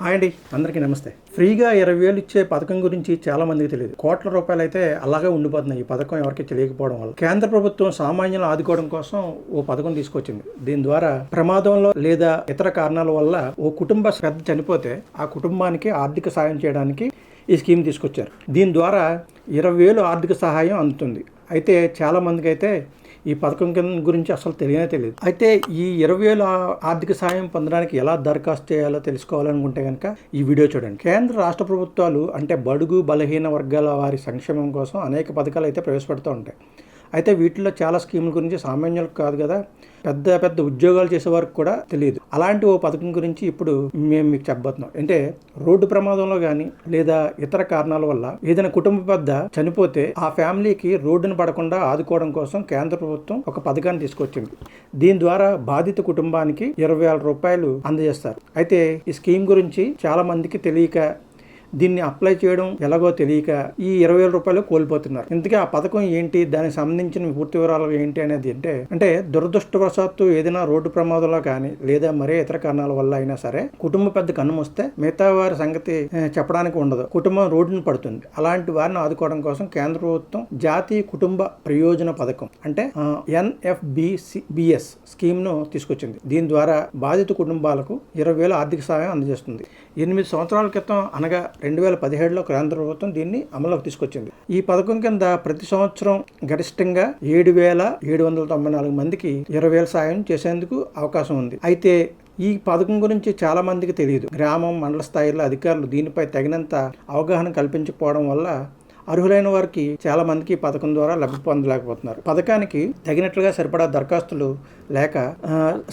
Hi అండి, అందరికీ నమస్తే. ఫ్రీగా 20,000 ఇచ్చే పథకం గురించి చాలా మందికి తెలియదు. కోట్ల రూపాయలు అయితే అలాగే ఉండిపోతున్నాయి ఈ పథకం ఎవరికి తెలియకపోవడం వల్ల. కేంద్ర ప్రభుత్వం సామాన్యులను ఆదుకోవడం కోసం ఓ పథకం తీసుకొచ్చింది. దీని ద్వారా ప్రమాదంలో లేదా ఇతర కారణాల వల్ల ఓ కుటుంబ పెద్ద చనిపోతే ఆ కుటుంబానికి ఆర్థిక సాయం చేయడానికి ఈ స్కీమ్ తీసుకొచ్చారు. దీని ద్వారా 20,000 ఆర్థిక సహాయం అందుతుంది. అయితే చాలా మందికి అయితే ఈ పథకం గురించి అసలు తెలియదు. అయితే ఈ 20,000 ఆర్థిక సాయం పొందడానికి ఎలా దరఖాస్తు చేయాలో తెలుసుకోవాలనుకుంటే కనుక ఈ వీడియో చూడండి. కేంద్ర రాష్ట్ర ప్రభుత్వాలు అంటే బడుగు బలహీన వర్గాల వారి సంక్షేమం కోసం అనేక పథకాలు అయితే ప్రవేశపెడుతూ ఉంటాయి. అయితే వీటిలో చాలా స్కీముల గురించి సామాన్యులకు కాదు కదా, పెద్ద పెద్ద ఉద్యోగాలు చేసేవారికి కూడా తెలియదు. అలాంటి ఓ పథకం గురించి ఇప్పుడు మేము మీకు చెప్పబోతున్నాం. అంటే రోడ్డు ప్రమాదంలో కానీ లేదా ఇతర కారణాల వల్ల ఏదైనా కుటుంబ పెద్ద చనిపోతే ఆ ఫ్యామిలీకి రోడ్డును పడకుండా ఆదుకోవడం కోసం కేంద్ర ప్రభుత్వం ఒక పథకాన్ని తీసుకొచ్చింది. దీని ద్వారా బాధిత కుటుంబానికి 20,000 రూపాయలు అందజేస్తారు. అయితే ఈ స్కీమ్ గురించి చాలా మందికి తెలియక, దీన్ని అప్లై చేయడం ఎలాగో తెలియక ఈ 20,000 రూపాయలు కోల్పోతున్నారు. ఇంతకీ ఆ పథకం ఏంటి, దానికి సంబంధించిన పూర్తి వివరాలు ఏంటి అనేది అంటే దురదృష్టవశాత్తు ఏదైనా రోడ్డు ప్రమాదంలో కానీ లేదా మరే ఇతర కారణాల వల్ల అయినా సరే కుటుంబ పెద్ద కన్ను వస్తే మిగతా వారి సంగతి చెప్పడానికి ఉండదు, కుటుంబం రోడ్డును పడుతుంది. అలాంటి వారిని ఆదుకోవడం కోసం కేంద్ర ప్రభుత్వం జాతీయ కుటుంబ ప్రయోజన పథకం అంటే NFBS స్కీమ్ ను తీసుకొచ్చింది. దీని ద్వారా బాధిత కుటుంబాలకు 20,000 ఆర్థిక సహాయం అందజేస్తుంది. 8 సంవత్సరాల క్రితం అనగా 2017లో కేంద్ర ప్రభుత్వం దీన్ని అమలులోకి తీసుకొచ్చింది. ఈ పథకం కింద ప్రతి సంవత్సరం గరిష్టంగా 7,794 మందికి 20,000 సాయం చేసేందుకు అవకాశం ఉంది. అయితే ఈ పథకం గురించి చాలా మందికి తెలియదు. గ్రామం, మండల స్థాయిలో అధికారులు దీనిపై తగినంత అవగాహన కల్పించకపోవడం వల్ల అర్హులైన వారికి చాలా మందికి పథకం ద్వారా లబ్ధి పొందలేకపోతున్నారు. పథకానికి తగినట్లుగా సరిపడా దరఖాస్తులు లేక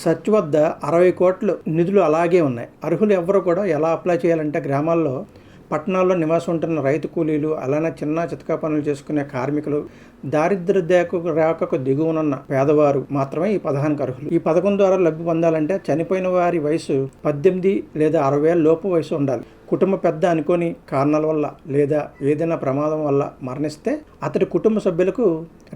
సచ్ వద్ద 60 కోట్ల నిధులు అలాగే ఉన్నాయి. అర్హులు ఎవరు కూడా ఎలా అప్లై చేయాలంటే గ్రామాల్లో, పట్టణాల్లో నివాసం ఉంటున్న రైతు కూలీలు, అలానే చిన్న చితకా పనులు చేసుకునే కార్మికులు, దారిద్ర్య రేఖకు దిగువనున్న పేదవారు మాత్రమే ఈ పథకానికి అర్హులు. ఈ పథకం ద్వారా లబ్ధి పొందాలంటే చనిపోయిన వారి వయసు 18 లేదా 60 ఏళ్ళ లోపు వయసు ఉండాలి. కుటుంబ పెద్ద అనుకోని కారణాల వల్ల లేదా ఏదైనా ప్రమాదం వల్ల మరణిస్తే అతడి కుటుంబ సభ్యులకు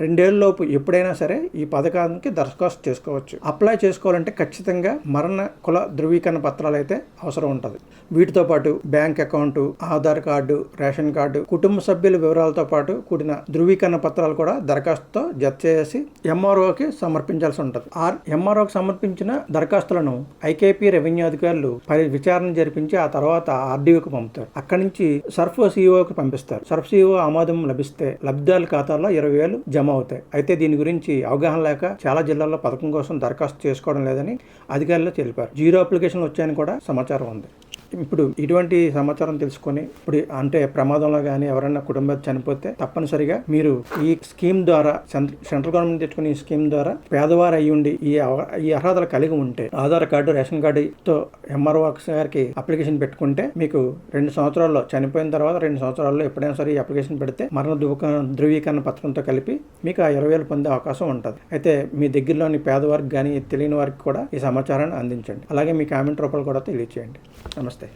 2 ఏళ్ల లోపు ఎప్పుడైనా సరే ఈ పథకానికి దరఖాస్తు చేసుకోవచ్చు. అప్లై చేసుకోవాలంటే ఖచ్చితంగా మరణ కుల ధృవీకరణ పత్రాలు అయితే అవసరం ఉంటుంది. వీటితో పాటు bank account, Aadhaar card, ration card, కుటుంబ సభ్యుల వివరాలతో పాటు కూడిన ధృవీకరణ పత్రాలు కూడా దరఖాస్తుతో జత చేసి MROకి సమర్పించాల్సి ఉంటుంది. MROకి సమర్పించిన దరఖాస్తులను IKP రెవెన్యూ అధికారులు విచారణ జరిపించి ఆ తర్వాత RDOకి పంపుతారు. అక్కడి నుంచి సర్ఫ్ CEOకి పంపిస్తారు. సర్ఫ్ CEO ఆమోదం లభిస్తే లబ్ధిదారుల ఖాతాలో 20,000 జమ అవుతాయి. అయితే దీని గురించి అవగాహన లేక చాలా జిల్లాల్లో పథకం కోసం దరఖాస్తు చేసుకోవడం లేదని అధికారులు తెలిపారు. 0 అప్లికేషన్లు వచ్చాయని కూడా సమాచారం ఉంది. ఇప్పుడు ఇటువంటి సమాచారం తెలుసుకొని ఇప్పుడు అంటే ప్రమాదంలో కానీ ఎవరైనా కుటుంబం చనిపోతే తప్పనిసరిగా మీరు ఈ స్కీమ్ ద్వారా సెంట్రల్ గవర్నమెంట్ తెచ్చుకుని ఈ స్కీమ్ ద్వారా పేదవారు అయ్యి ఉండి ఈ అర్హతలు కలిగి ఉంటే ఆధార్ కార్డు, రేషన్ కార్డుతో MRO గారికి అప్లికేషన్ పెట్టుకుంటే మీకు 2 సంవత్సరాల్లో చనిపోయిన తర్వాత 2 సంవత్సరాల్లో ఎప్పుడైనా సరే ఈ అప్లికేషన్ పెడితే మరణ ధృవీకరణ పత్రంతో కలిపి మీకు ఆ 20,000 పొందే అవకాశం ఉంటుంది. అయితే మీ దగ్గరలోని పేదవారికి కానీ తెలియని వారికి కూడా ఈ సమాచారాన్ని అందించండి. అలాగే మీ కామెంట్ రూపాయలు కూడా తెలియచేయండి. నమస్తే.